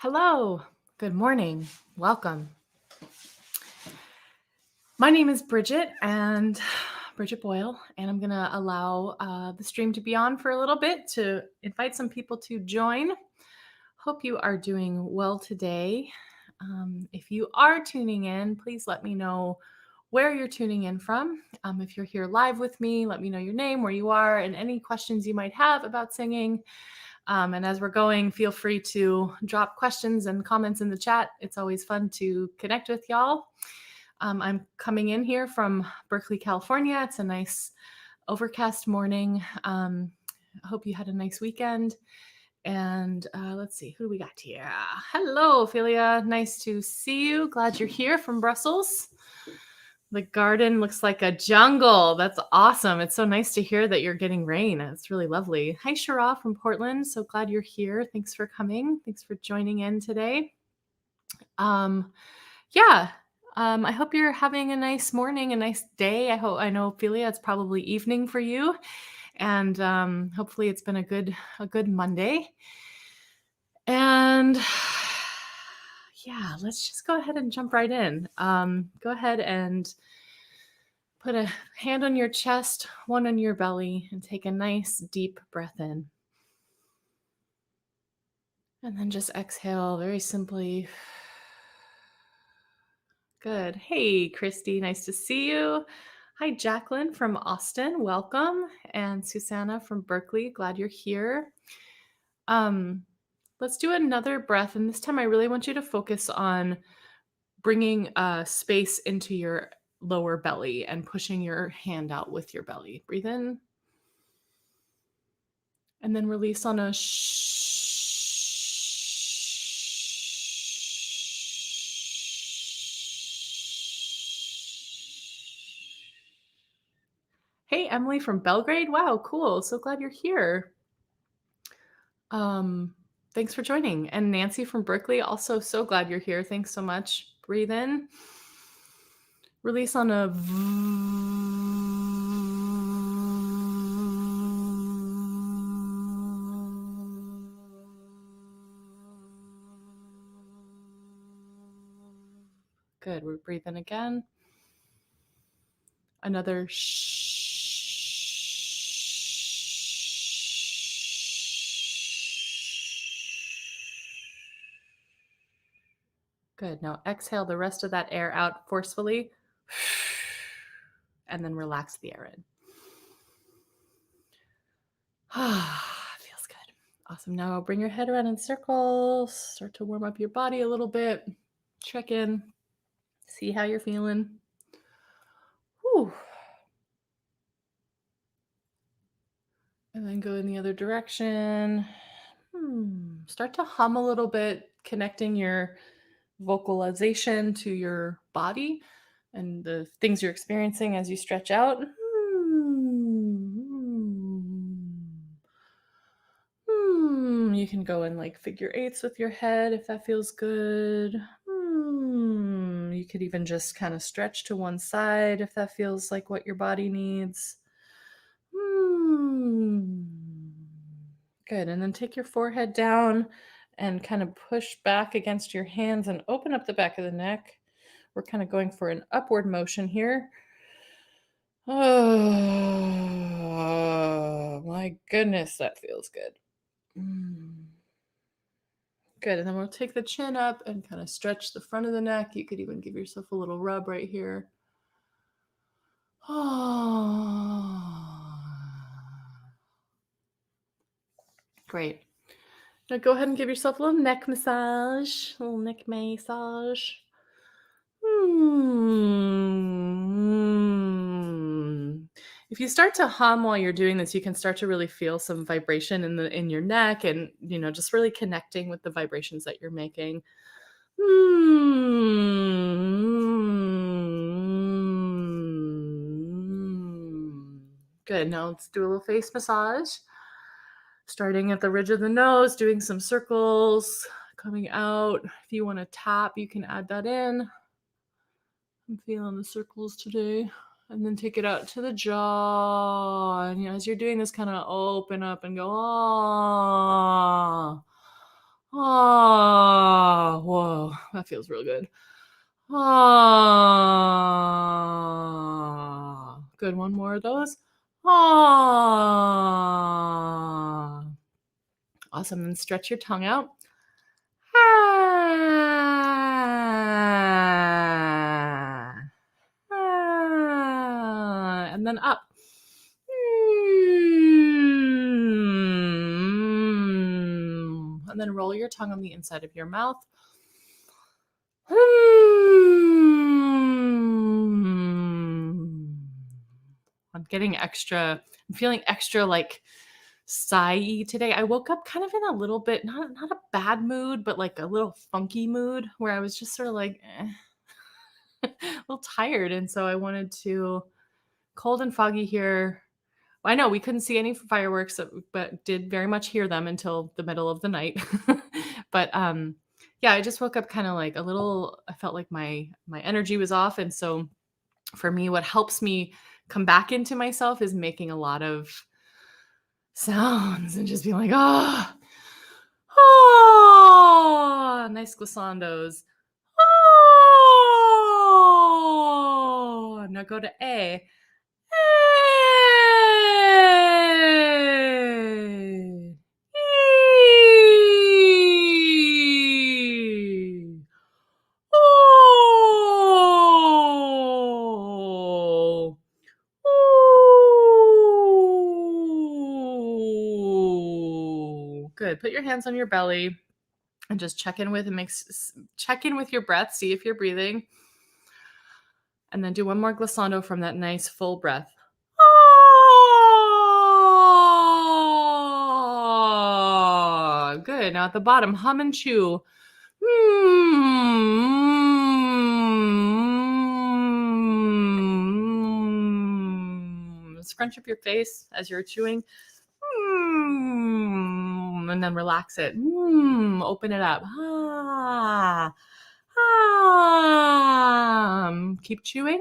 Hello, good morning, welcome. My name is Briget Boyle, and I'm gonna allow the stream to be on for a little bit to invite some people to join. Hope you are doing well today. If you are tuning in, please let me know where you're tuning in from. If you're here live with me, let me know your name, where you are, and any questions you might have about singing. And as we're going, feel free to drop questions and comments in the chat. It's always fun to connect with y'all. I'm coming in here from Berkeley, California. It's a nice overcast morning. I hope you had a nice weekend. And let's see, who do we got here? Hello, Ophelia. Nice to see you. Glad you're here from Brussels. The garden looks like a jungle. That's awesome. It's so nice to hear that you're getting rain. It's really lovely. Hi, Shara from Portland. So glad you're here. Thanks for coming. Thanks for joining in today. I hope you're having a nice morning, a nice day. I know, Ophelia, it's probably evening for you. And hopefully it's been a good Monday. And yeah, let's just go ahead and jump right in. Go ahead and put a hand on your chest, one on your belly, and take a nice deep breath in. And then just exhale very simply. Good. Hey, Christy, nice to see you. Hi, Jacqueline from Austin. Welcome. And Susanna from Berkeley. Glad you're here. Let's do another breath. And this time I really want you to focus on bringing space into your lower belly and pushing your hand out with your belly. Breathe in. And then release on a shh. Hey, Emily from Belgrade. Wow, cool. So glad you're here. Thanks for joining. And Nancy from Berkeley, also so glad you're here. Thanks so much. Breathe in. Release on a Good. We're breathing again. Another shh. Good. Now exhale the rest of that air out forcefully. And then relax the air in. Feels good. Awesome. Now bring your head around in circles. Start to warm up your body a little bit. Check in. See how you're feeling. Whew. And then go in the other direction. Start to hum a little bit, connecting your vocalization to your body and the things you're experiencing as you stretch out. You can go in like figure eights with your head if that feels good. You could even just kind of stretch to one side if that feels like what your body needs. Good. And then take your forehead down and kind of push back against your hands and open up the back of the neck. We're kind of going for an upward motion here. Oh, my goodness, that feels good. Good. And then we'll take the chin up and kind of stretch the front of the neck. You could even give yourself a little rub right here. Great. Now go ahead and give yourself a little neck massage. A little neck massage. If you start to hum while you're doing this, you can start to really feel some vibration in your neck, and just really connecting with the vibrations that you're making. Good. Now let's do a little face massage. Starting at the ridge of the nose, doing some circles, coming out. If you want to tap, you can add that in. I'm feeling the circles today. And then take it out to the jaw. And as you're doing this, kind of open up and go, ah. Ah, whoa, that feels real good. Ah, good. One more of those. Ah, awesome. Then stretch your tongue out. Ah, ah, and then up. And then roll your tongue on the inside of your mouth. I'm feeling extra like sigh-y today. I woke up kind of in a little bit, not a bad mood, but like a little funky mood where I was just sort of like a little tired. And so I wanted to, cold and foggy here. I know we couldn't see any fireworks, but did very much hear them until the middle of the night. But yeah, I just woke up kind of like a little, I felt like my energy was off. And so for me, what helps me come back into myself is making a lot of sounds and just being like, ah, ah, nice glissandos. Oh, now go to A. Good. Put your hands on your belly and just check in with your breath. See if you're breathing. And then do one more glissando from that nice full breath. Oh, good. Now at the bottom, hum and chew. Scrunch up your face as you're chewing. And then relax it. Open it up. Keep chewing.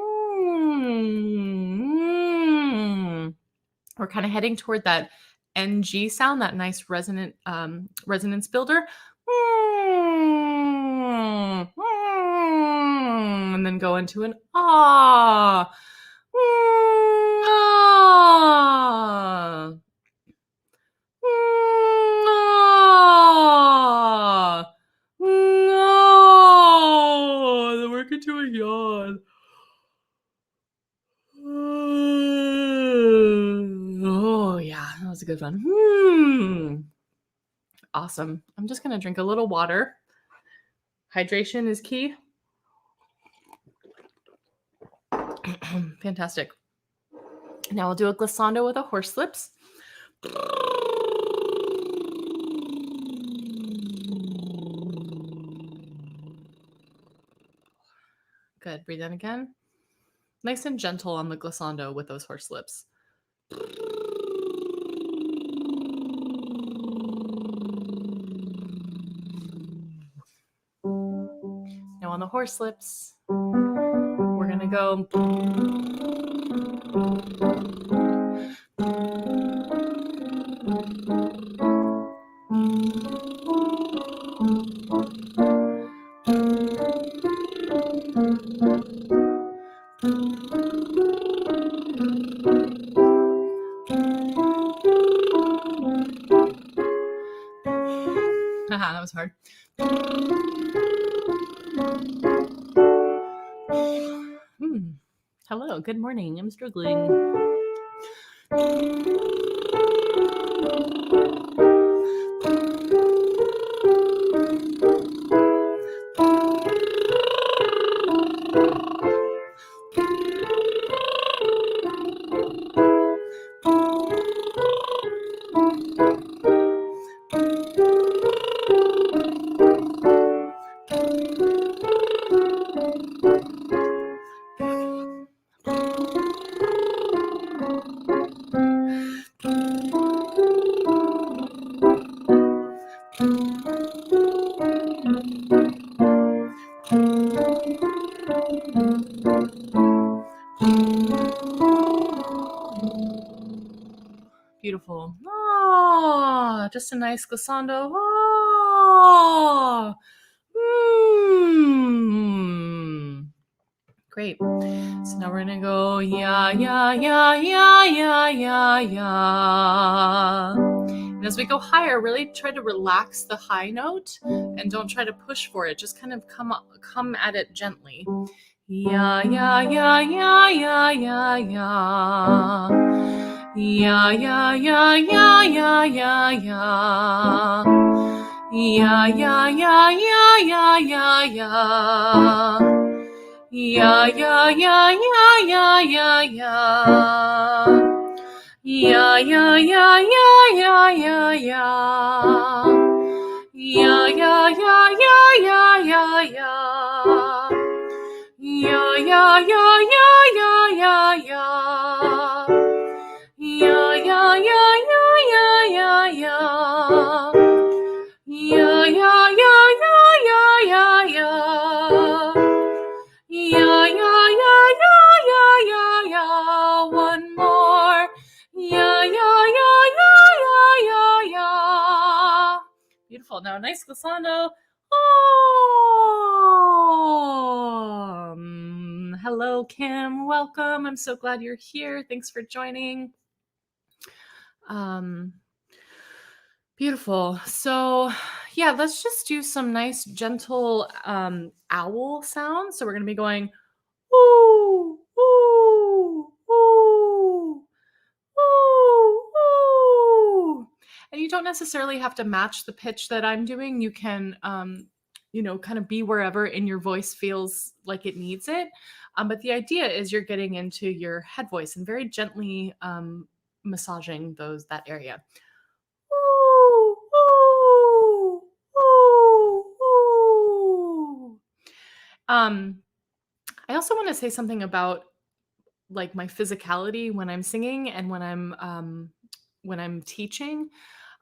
We're kind of heading toward that NG sound, that nice resonance builder. And then go into an ah. Then work into a yawn. Oh, yeah, that was a good one. Awesome. I'm just going to drink a little water. Hydration is key. Fantastic. Now we'll do a glissando with a horse lips. Good. Breathe in again. Nice and gentle on the glissando with those horse lips. Now on the horse lips, we're going to go. That was hard. Hello, good morning. I'm struggling. Beautiful. Oh, just a nice glissando. Oh. Great. So now we're going to go ya, ya, ya, ya, ya, ya, ya. And as we go higher, really try to relax the high note and don't try to push for it. Just kind of come at it gently. Ya, ya, ya, ya, ya, ya, ya. Ya, ya, ya, ya, ya, ya, ya. Ya, ya, ya, ya, ya, ya, ya. Ya, ya, ya, ya, ya, ya, ya. Ya, ya, ya, ya, ya, ya, ya. Ya, ya, ya, ya, ya, ya, ya. Ya, ya, ya, ya, ya, ya, ya. Ya, ya, ya, ya, ya, ya, ya. Ya, ya, ya, ya, ya, ya, ya. Ya, ya, ya, ya, ya, ya, ya. One more. Ya, ya, ya, ya, ya, ya, ya. Beautiful. Now, nice glissando. Hello, Kim. Welcome. I'm so glad you're here. Thanks for joining. Beautiful. So yeah, let's just do some nice gentle owl sounds. So we're going to be going ooh, ooh, ooh, ooh, ooh. And you don't necessarily have to match the pitch that I'm doing. You can, kind of be wherever in your voice feels like it needs it. But the idea is you're getting into your head voice and very gently massaging that area. Ooh, ooh, ooh, ooh. I also want to say something about like my physicality when I'm singing and when I'm teaching.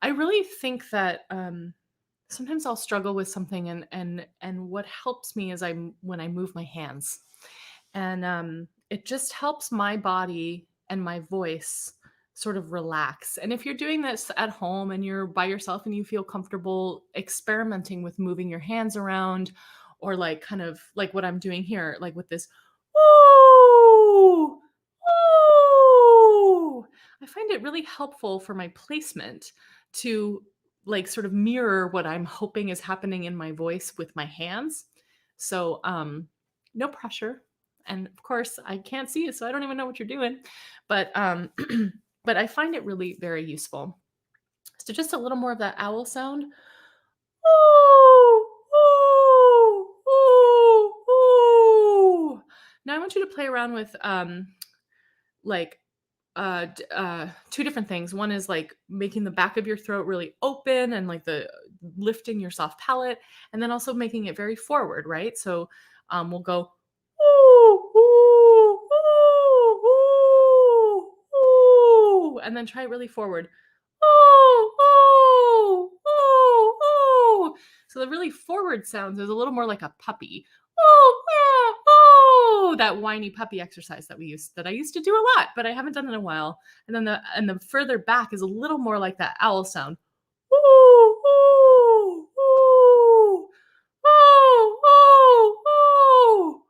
I really think that sometimes I'll struggle with something, and what helps me is when I move my hands, and it just helps my body and my voice sort of relax. And if you're doing this at home and you're by yourself and you feel comfortable experimenting with moving your hands around, or like kind of like what I'm doing here, like with this ooh, ooh, I find it really helpful for my placement to like sort of mirror what I'm hoping is happening in my voice with my hands. So no pressure. And of course I can't see you, so I don't even know what you're doing. But but I find it really very useful. So just a little more of that owl sound. Ooh, ooh, ooh, ooh. Now I want you to play around with like two different things. One is like making the back of your throat really open and like the lifting your soft palate, and then also making it very forward, right? So we'll go ooh, ooh, ooh, ooh, ooh, and then try it really forward. Ooh, ooh, ooh, ooh. So the really forward sounds is a little more like a puppy. Ooh, ooh, ooh, that whiny puppy exercise that I used to do a lot, but I haven't done it in a while. And then the further back is a little more like that owl sound. Ooh, ooh, ooh, ooh, ooh, ooh,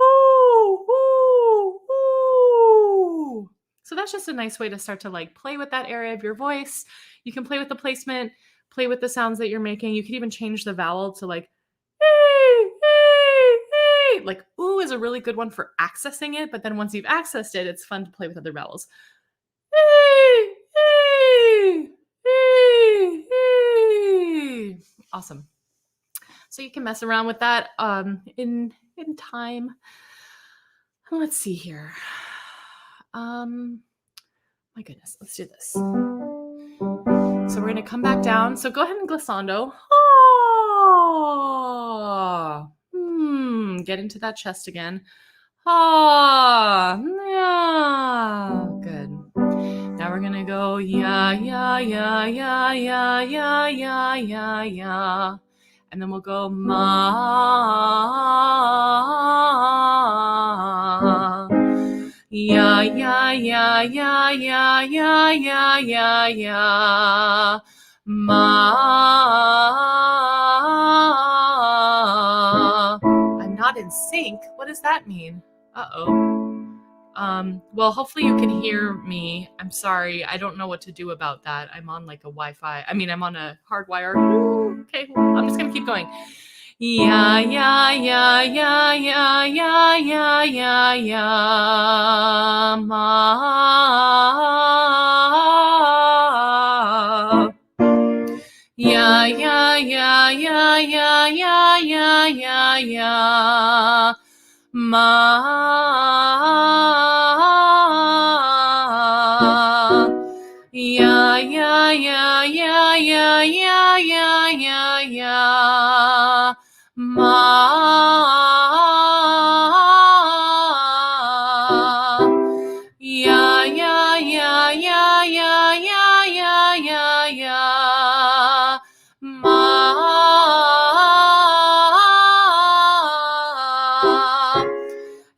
ooh, ooh, ooh. So that's just a nice way to start to like play with that area of your voice. You can play with the placement, play with the sounds that you're making. You could even change the vowel to like like ooh is a really good one for accessing it, but then once you've accessed it, it's fun to play with other vowels. Awesome. So you can mess around with that in time. Let's see here. My goodness, let's do this. So we're going to come back down. So go ahead and glissando. Get into that chest again. Yeah. Good. Now we're going to go ya, ya, ya, ya, ya, ya, ya, ya, ya. And then we'll go ma. Ya, ya, ya, ya, ya, ya, ya, ya, ya. Ma. I'm not in sync. What does that mean? Well, hopefully you can hear me. I'm sorry. I don't know what to do about that. I'm on like a Wi-Fi. I mean, I'm on a hardwire. Okay, well, I'm just gonna keep going. Yeah, yeah, yeah, yeah, yeah, yeah, yeah, yeah, yeah, ma. Yeah, yeah, yeah, yeah, yeah, yeah, yeah, yeah, yeah, ma. Yeah, yeah, yeah, yeah, yeah, yeah, yeah, yeah, yeah, ma. Yeah, yeah, yeah, yeah, yeah, yeah, yeah, yeah, yeah, ma.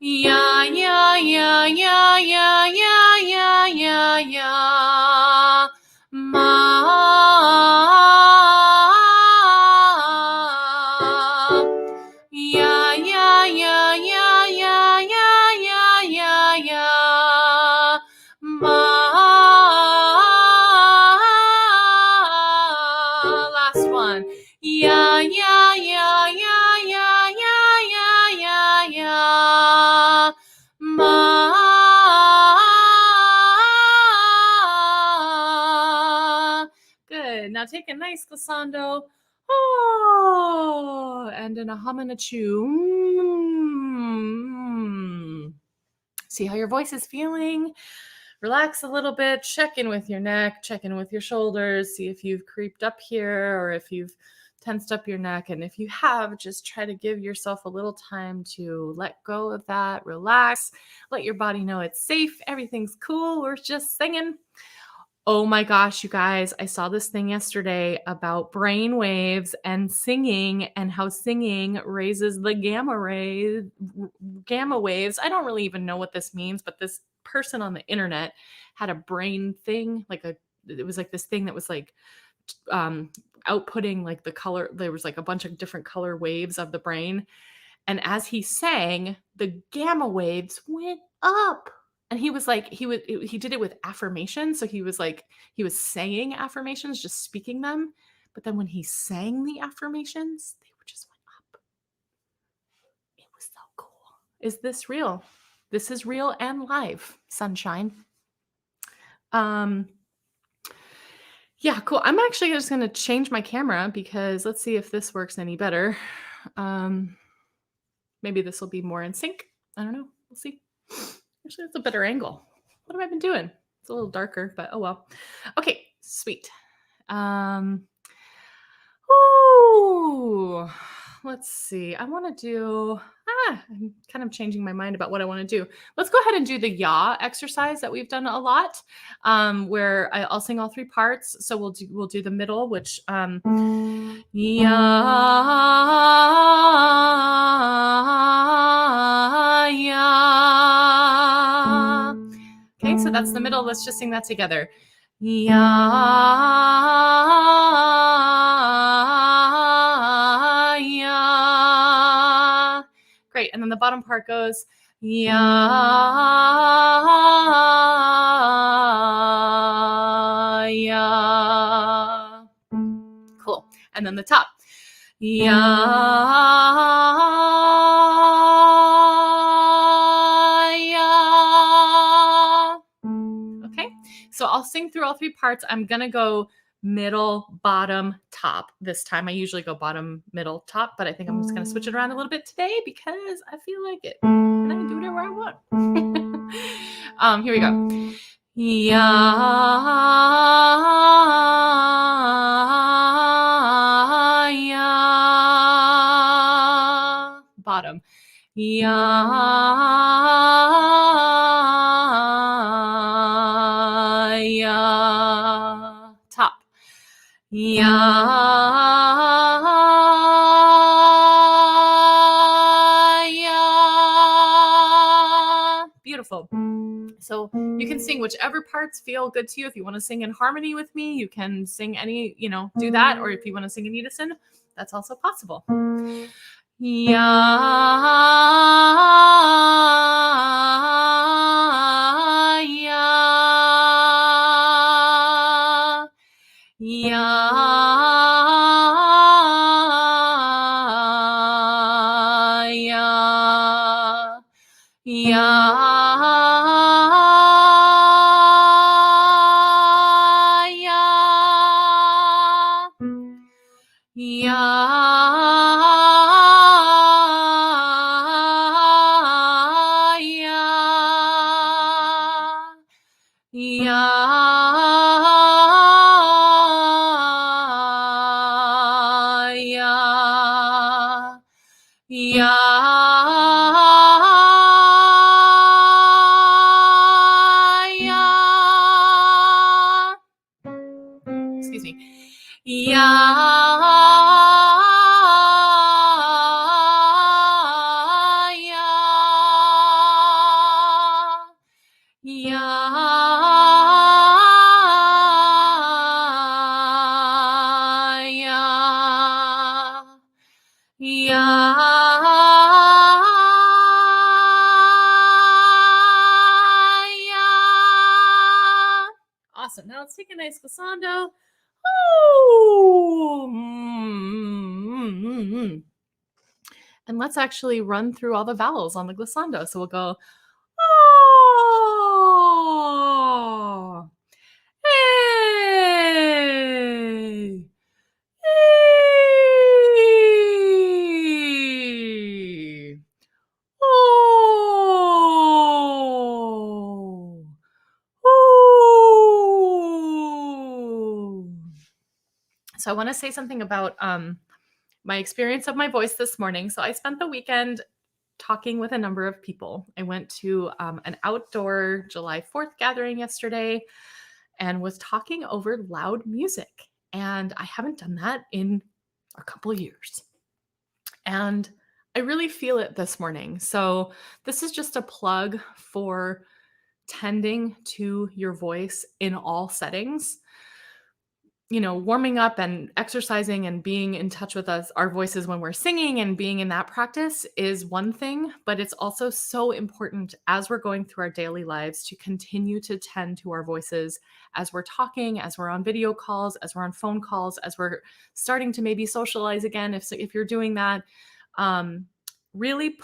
Yeah, yeah, yeah, yeah, yeah, yeah, yeah, yeah, yeah, ma. Yeah, yeah, yeah, yeah, yeah, yeah, yeah, yeah, yeah, ma. Last one. Yeah, yeah, yeah, yeah, yeah, yeah, yeah, yeah, yeah, ma. Good. Now take a nice glissando. Oh, and in a hum and a chew. See how your voice is feeling. Relax a little bit. Check in with your neck. Check in with your shoulders. See if you've creeped up here or if you've tensed up your neck. And if you have, just try to give yourself a little time to let go of that. Relax. Let your body know it's safe. Everything's cool. We're just singing. Oh my gosh, you guys, I saw this thing yesterday about brain waves and singing and how singing raises the gamma waves. I don't really even know what this means, but this person on the internet had a brain thing, it was like this thing that was like um outputting like the color. There was like a bunch of different color waves of the brain, and as he sang, the gamma waves went up. And he was like, he did it with affirmation. So he was like, he was saying affirmations, just speaking them. But then when he sang the affirmations, they were just went up. It was so cool. Is this real? This is real and live, sunshine. Yeah, cool. I'm actually just going to change my camera because let's see if this works any better. Maybe this will be more in sync. I don't know. We'll see. Actually, that's a better angle. What have I been doing? It's a little darker, but oh well. Okay, sweet. Ooh, let's see. I want to do, I'm kind of changing my mind about what I want to do. Let's go ahead and do the yaw exercise that we've done a lot, where I'll sing all three parts. So we'll do the middle, which yaw, yaw. Okay, so that's the middle. Let's just sing that together. Yeah, yeah. Great. And then the bottom part goes, yeah, yeah. Cool. And then the top, yeah, yeah. Okay. So I'll sing through all three parts. I'm going to go middle, bottom, top this time. I usually go bottom, middle, top, but I think I'm just going to switch it around a little bit today because I feel like it. And I can do whatever I want. Here we go. Yeah, yeah. Bottom. Yeah, yeah. Top. Yeah, yeah. Beautiful. So you can sing whichever parts feel good to you. If you want to sing in harmony with me, you can sing any, do that. Or if you want to sing in unison, that's also possible. Excuse me. Awesome. Now let's take a nice glissando. And let's actually run through all the vowels on the glissando. So we'll go, oh, hey, hey, oh, oh. So I want to say something about my experience of my voice this morning. So I spent the weekend talking with a number of people. I went to an outdoor July 4th gathering yesterday and was talking over loud music. And I haven't done that in a couple years. And I really feel it this morning. So this is just a plug for tending to your voice in all settings. You know, warming up and exercising and being in touch with our voices when we're singing and being in that practice is one thing, but it's also so important as we're going through our daily lives to continue to tend to our voices as we're talking, as we're on video calls, as we're on phone calls, as we're starting to maybe socialize again. If you're doing that, really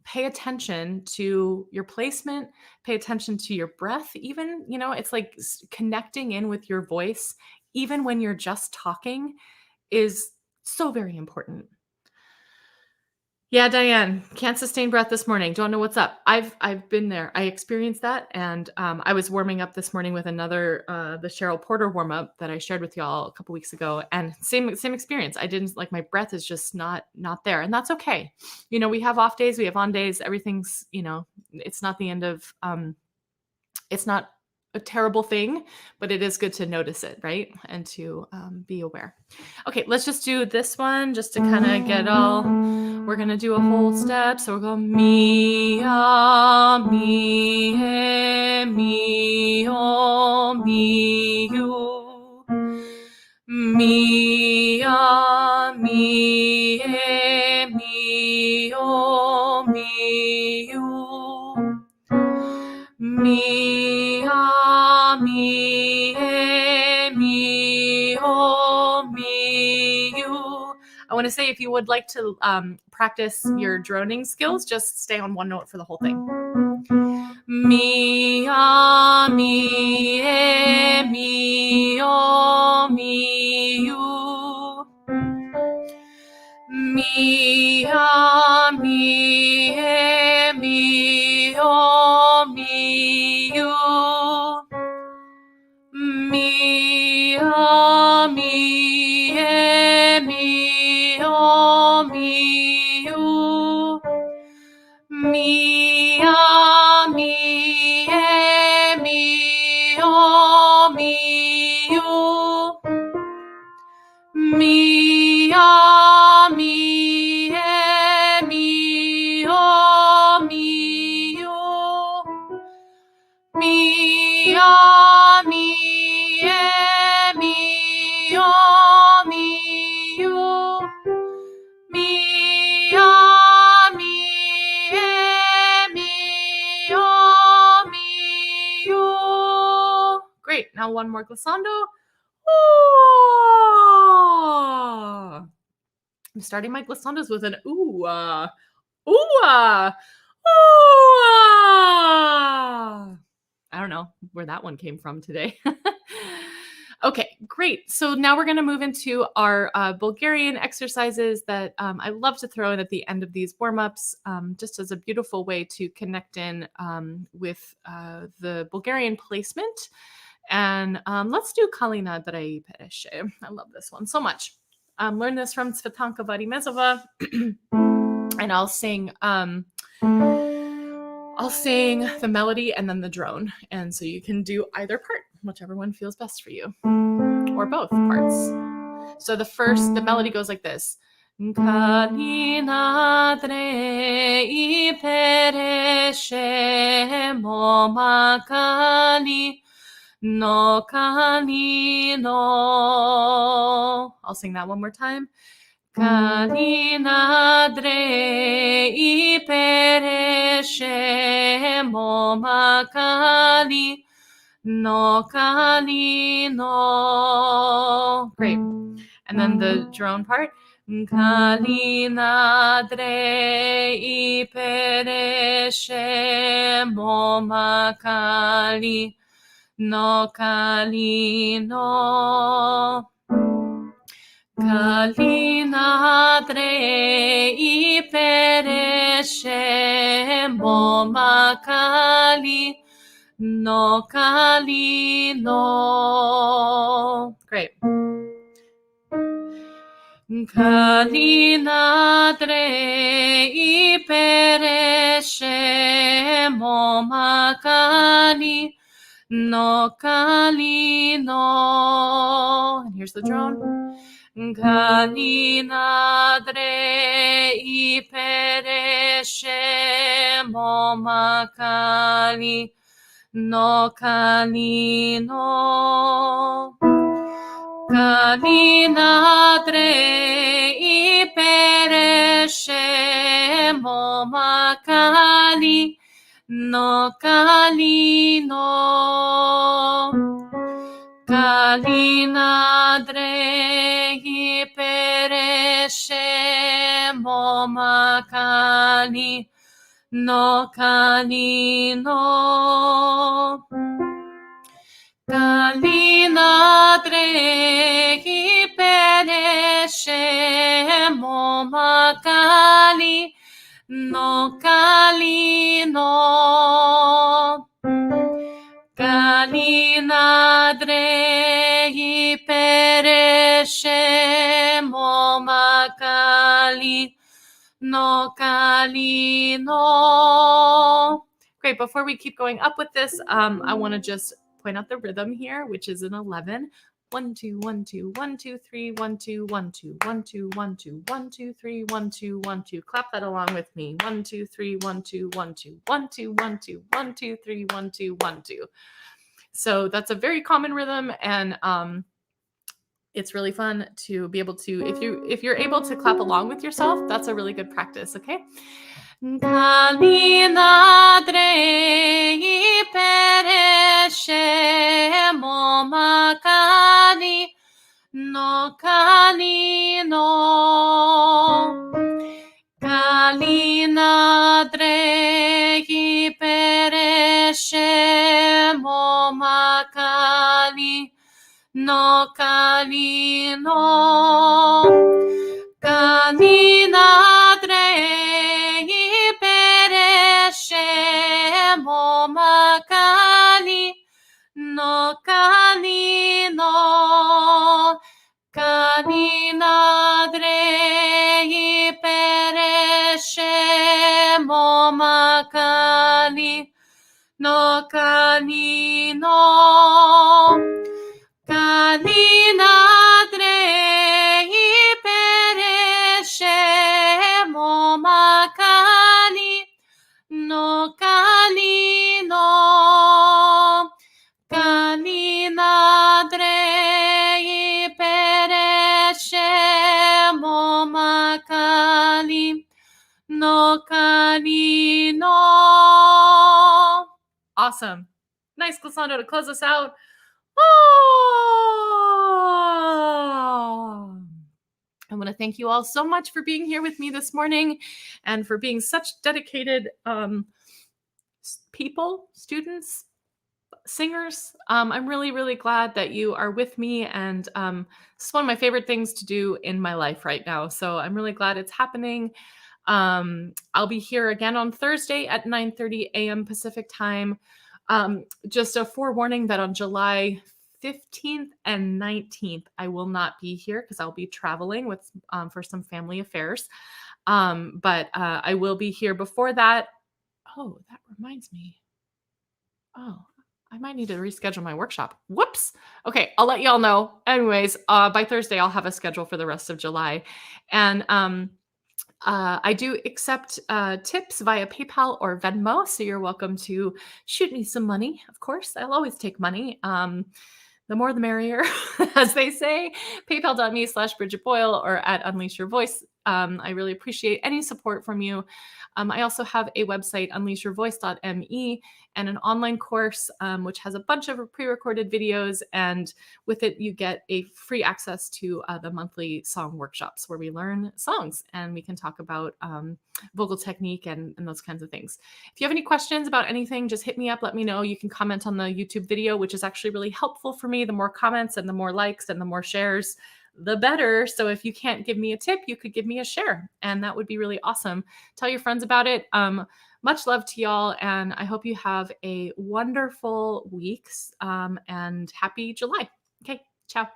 pay attention to your placement, pay attention to your breath. Even, you know, it's like connecting in with your voice, even when you're just talking, is so very important. Yeah, Diane, can't sustain breath this morning. Don't know what's up. I've been there. I experienced that, and I was warming up this morning with another the Cheryl Porter warm up that I shared with y'all a couple weeks ago, and same experience. I didn't like, my breath is just not there, and that's okay. You know, we have off days, we have on days. Everything's, you know, it's not the end of it's not a terrible thing, but it is good to notice it, right? And to be aware. Okay, let's just do this one just to kind of get all, we're going to do a whole step. So we're going mi, mi, o, mi, u. Mi, mi, mi, o, mi, u. Mi, mi, mi, o, mi, u. I want to say, if you would like to practice your droning skills, just stay on one note for the whole thing. Mi, mi, mi, o, mi, u. Mi, mi, mi, o, mi, u. Mi, mi, mi, o, mi, u. Mi, mi, mi, o, mi, u. Mi, mi, mi, o, mi, u. Mi, mi, mi, o, mi, u. Mi, now one more glissando. Oh! I'm starting my glissandos with an ooh, ooh, ooh. I don't know where that one came from today. Okay, great. So now we're going to move into our Bulgarian exercises that I love to throw in at the end of these warm-ups, just as a beautiful way to connect in with the Bulgarian placement. And let's do Kalina Drei Pereshe. I love this one so much. Learn this from Svetanka Varimezova. And I'll sing the melody and then the drone. And so you can do either part, whichever one feels best for you, or both parts. So the melody goes like this. Kalina drei pereshe momakali no kalino. I'll sing that one more time. Kalina drei pereshe momakali no kalino. Great. And then the drone part. Kalina drei pereshe momakali no kalino. Kalina drei pereshe momakali no kalino. Great. Kalina drei pereshe momakali no kalino. And here's the drone. Kalina drei pereshe momakali no kalino. Kalina drei pereshe momakali no kalino. Kalina drei pereshe momakali no kalino. Kalina drei pereshe momakali no kalino. Kalina drei pereshe momakali no kalino. Great. Before we keep going up with this, I want to just point out the rhythm here, which is an 11. 1 2 1 2 1 2 3 1 2 1 2 1 2 1 2 1 2 3 1 2 1 2. Clap that along with me. 1 2 3 1 2 1 2 1 2 1 2 1 2 3 1 2 1 2. So that's a very common rhythm, and it's really fun to be able to, if you're able to clap along with yourself, that's a really good practice. Okay. Kalina drei pereshe momakali no kalino. Kalina drei pereshe momakali no kalino. Kalina drei pereshe momakali no kalino. Kalina drei pereshe momakali no kalino. Kalina drei pereshe momakali no kalino. Kalina drei pereshe momakali no kalino. Awesome. Nice glissando to close us out. Oh! I want to thank you all so much for being here with me this morning and for being such dedicated people, students, singers. I'm really, really glad that you are with me. And it's one of my favorite things to do in my life right now. So I'm really glad it's happening. I'll be here again on Thursday at 9:30 a.m. Pacific time. Just a forewarning that on July 15th and 19th, I will not be here because I'll be traveling with for some family affairs. But I will be here before that. Oh, that reminds me. Oh, I might need to reschedule my workshop. Whoops. Okay, I'll let y'all know. Anyways, by Thursday, I'll have a schedule for the rest of July. And I do accept tips via PayPal or Venmo, so you're welcome to shoot me some money. Of course, I'll always take money. The more the merrier, as they say. PayPal.me/Briget Boyle or at Unleash Your Voice. I really appreciate any support from you. I also have a website, unleashyourvoice.me, and an online course, which has a bunch of pre-recorded videos. And with it, you get a free access to the monthly song workshops where we learn songs and we can talk about vocal technique and those kinds of things. If you have any questions about anything, just hit me up. Let me know. You can comment on the YouTube video, which is actually really helpful for me. The more comments and the more likes and the more shares, the better. So if you can't give me a tip, you could give me a share, and that would be really awesome. Tell your friends about it. Much love to y'all, and I hope you have a wonderful week and happy July. Okay, ciao.